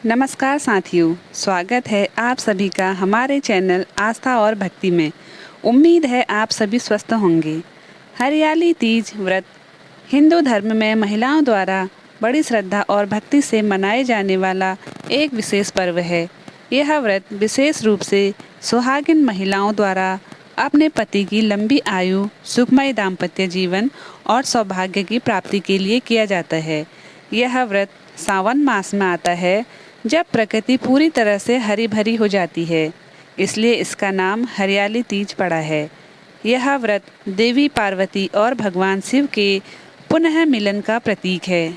नमस्कार साथियों, स्वागत है आप सभी का हमारे चैनल आस्था और भक्ति में। उम्मीद है आप सभी स्वस्थ होंगे। हरियाली तीज व्रत हिंदू धर्म में महिलाओं द्वारा बड़ी श्रद्धा और भक्ति से मनाए जाने वाला एक विशेष पर्व है। यह व्रत विशेष रूप से सुहागिन महिलाओं द्वारा अपने पति की लंबी आयु, सुखमय दाम्पत्य जीवन और सौभाग्य की प्राप्ति के लिए किया जाता है। यह व्रत सावन मास में आता है, जब प्रकृति पूरी तरह से हरी भरी हो जाती है, इसलिए इसका नाम हरियाली तीज पड़ा है। यह व्रत देवी पार्वती और भगवान शिव के पुनः मिलन का प्रतीक है।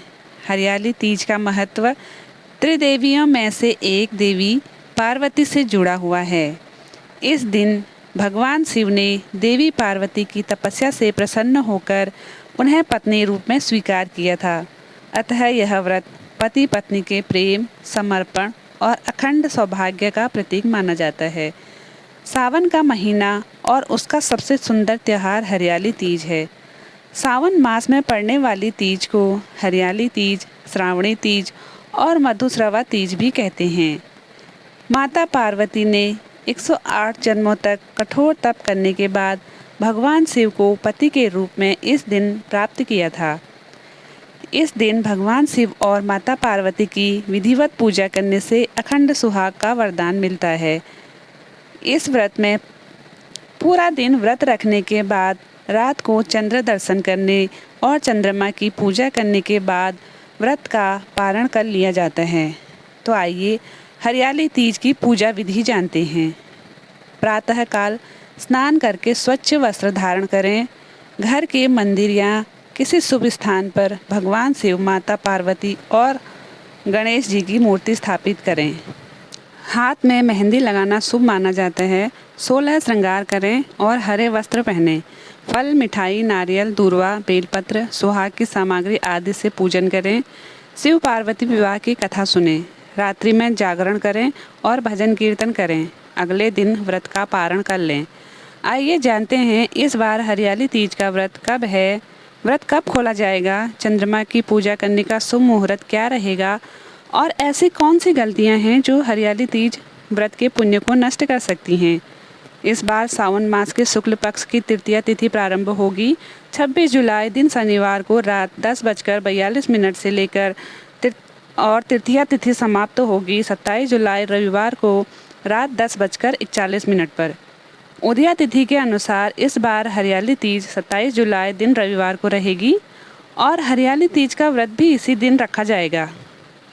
हरियाली तीज का महत्व त्रिदेवियों में से एक देवी पार्वती से जुड़ा हुआ है। इस दिन भगवान शिव ने देवी पार्वती की तपस्या से प्रसन्न होकर उन्हें पत्नी रूप में स्वीकार किया था। अतः यह व्रत पति पत्नी के प्रेम, समर्पण और अखंड सौभाग्य का प्रतीक माना जाता है। सावन का महीना और उसका सबसे सुंदर त्यौहार हरियाली तीज है। सावन मास में पड़ने वाली तीज को हरियाली तीज, श्रावणी तीज और मधुश्रवा तीज भी कहते हैं। माता पार्वती ने 108 जन्मों तक कठोर तप करने के बाद भगवान शिव को पति के रूप में इस दिन प्राप्त किया था। इस दिन भगवान शिव और माता पार्वती की विधिवत पूजा करने से अखंड सुहाग का वरदान मिलता है। इस व्रत में पूरा दिन व्रत रखने के बाद रात को चंद्र दर्शन करने और चंद्रमा की पूजा करने के बाद व्रत का पारण कर लिया जाता है। तो आइए हरियाली तीज की पूजा विधि जानते हैं। प्रातःकाल स्नान करके स्वच्छ वस्त्र धारण करें। घर के मंदिर या किसी शुभ स्थान पर भगवान शिव, माता पार्वती और गणेश जी की मूर्ति स्थापित करें। हाथ में मेहंदी लगाना शुभ माना जाता है। 16 श्रृंगार करें और हरे वस्त्र पहनें। फल, मिठाई, नारियल, दूर्वा, बेलपत्र, सुहाग की सामग्री आदि से पूजन करें। शिव पार्वती विवाह की कथा सुनें। रात्रि में जागरण करें और भजन कीर्तन करें। अगले दिन व्रत का पारण कर लें। आइए जानते हैं इस बार हरियाली तीज का व्रत कब है, व्रत कब खोला जाएगा, चंद्रमा की पूजा करने का शुभ मुहूर्त क्या रहेगा और ऐसी कौन सी गलतियां हैं जो हरियाली तीज व्रत के पुण्य को नष्ट कर सकती हैं। इस बार सावन मास के शुक्ल पक्ष की तृतीया तिथि प्रारंभ होगी 26 जुलाई दिन शनिवार को रात 10:42 से लेकर और तृतीया तिथि समाप्त होगी 27 जुलाई रविवार को रात 10:41 पर। उदया तिथि के अनुसार इस बार हरियाली तीज 27 जुलाई दिन रविवार को रहेगी और हरियाली तीज का व्रत भी इसी दिन रखा जाएगा।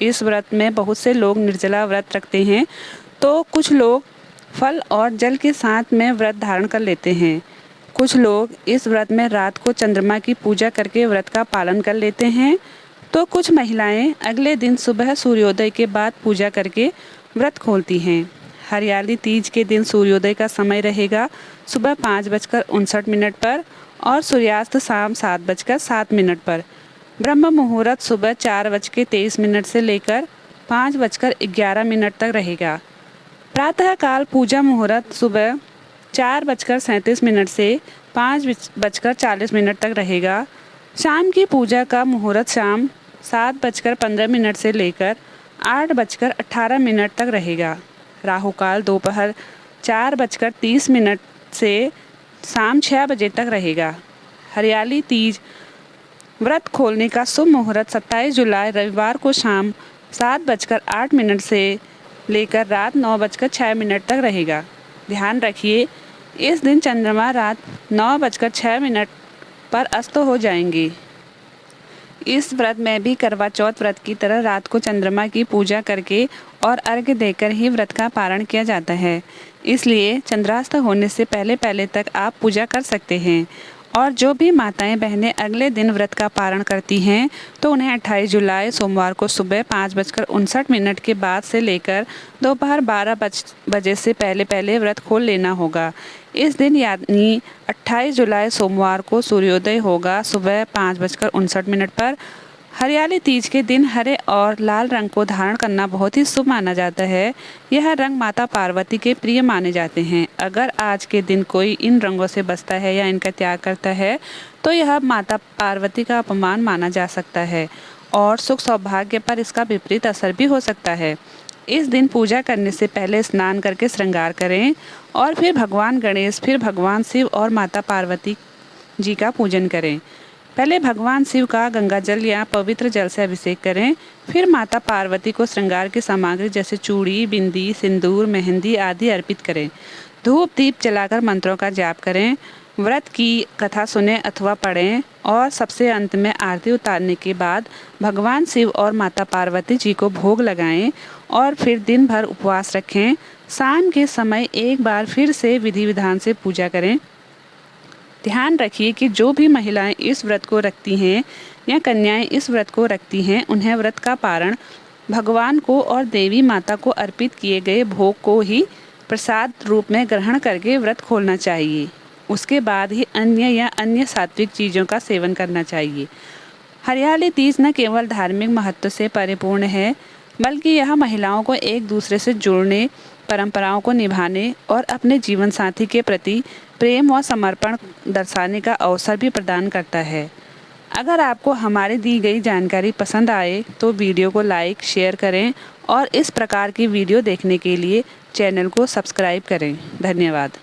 इस व्रत में बहुत से लोग निर्जला व्रत रखते हैं, तो कुछ लोग फल और जल के साथ में व्रत धारण कर लेते हैं। कुछ लोग इस व्रत में रात को चंद्रमा की पूजा करके व्रत का पालन कर लेते हैं, तो कुछ महिलाएं अगले दिन सुबह सूर्योदय के बाद पूजा करके व्रत खोलती हैं। हरियाली तीज के दिन सूर्योदय का समय रहेगा सुबह 5:59 पर और सूर्यास्त शाम 7:07 पर। ब्रह्म मुहूर्त सुबह 4:23 से लेकर 5:11 तक रहेगा। प्रातःकाल पूजा मुहूर्त सुबह 4:37 से 5:40 तक रहेगा। शाम की पूजा का मुहूर्त शाम 7:15 से लेकर 8:18 तक रहेगा। राहु काल दोपहर 4:30 से शाम 6 बजे तक रहेगा। हरियाली तीज व्रत खोलने का शुभ मुहूर्त 27 जुलाई रविवार को शाम 7:08 से लेकर रात 9:06 तक रहेगा। ध्यान रखिए, इस दिन चंद्रमा रात 9:06 पर अस्त हो जाएंगे। इस व्रत में भी करवा चौथ व्रत की तरह रात को चंद्रमा की पूजा करके और अर्घ्य देकर ही व्रत का पारण किया जाता है। इसलिए चंद्रास्त होने से पहले पहले तक आप पूजा कर सकते हैं। और जो भी माताएं बहनें अगले दिन व्रत का पारण करती हैं, तो उन्हें 28 जुलाई सोमवार को सुबह 5:59 के बाद से लेकर दोपहर 12 बजे से पहले पहले व्रत खोल लेना होगा। इस दिन यानी 28 जुलाई सोमवार को सूर्योदय होगा सुबह 5:59 पर। हरियाली तीज के दिन हरे और लाल रंग को धारण करना बहुत ही शुभ माना जाता है। यह रंग माता पार्वती के प्रिय माने जाते हैं। अगर आज के दिन कोई इन रंगों से बचता है या इनका त्याग करता है, तो यह माता पार्वती का अपमान माना जा सकता है और सुख सौभाग्य पर इसका विपरीत असर भी हो सकता है। इस दिन पूजा करने से पहले स्नान करके श्रृंगार करें और फिर भगवान गणेश, फिर भगवान शिव और माता पार्वती जी का पूजन करें। पहले भगवान शिव का गंगा जल या पवित्र जल से अभिषेक करें, फिर माता पार्वती को श्रृंगार की सामग्री जैसे चूड़ी, बिंदी, सिंदूर, मेहंदी आदि अर्पित करें। धूप दीप जलाकर मंत्रों का जाप करें। व्रत की कथा सुने अथवा पढ़ें और सबसे अंत में आरती उतारने के बाद भगवान शिव और माता पार्वती जी को भोग लगाएं और फिर दिन भर उपवास रखें। शाम के समय एक बार फिर से विधि विधान से पूजा करें। ध्यान रखिए कि जो भी महिलाएं इस व्रत को रखती हैं या कन्याएं इस व्रत को रखती हैं, उन्हें व्रत का पारण भगवान को और देवी माता को अर्पित किए गए भोग को ही प्रसाद रूप में ग्रहण करके व्रत खोलना चाहिए। उसके बाद ही अन्य या अन्य सात्विक चीज़ों का सेवन करना चाहिए। हरियाली तीज न केवल धार्मिक महत्व से परिपूर्ण है, बल्कि यह महिलाओं को एक दूसरे से जुड़ने, परंपराओं को निभाने और अपने जीवन साथी के प्रति प्रेम व समर्पण दर्शाने का अवसर भी प्रदान करता है। अगर आपको हमारी दी गई जानकारी पसंद आए तो वीडियो को लाइक, शेयर करें और इस प्रकार की वीडियो देखने के लिए चैनल को सब्सक्राइब करें। धन्यवाद।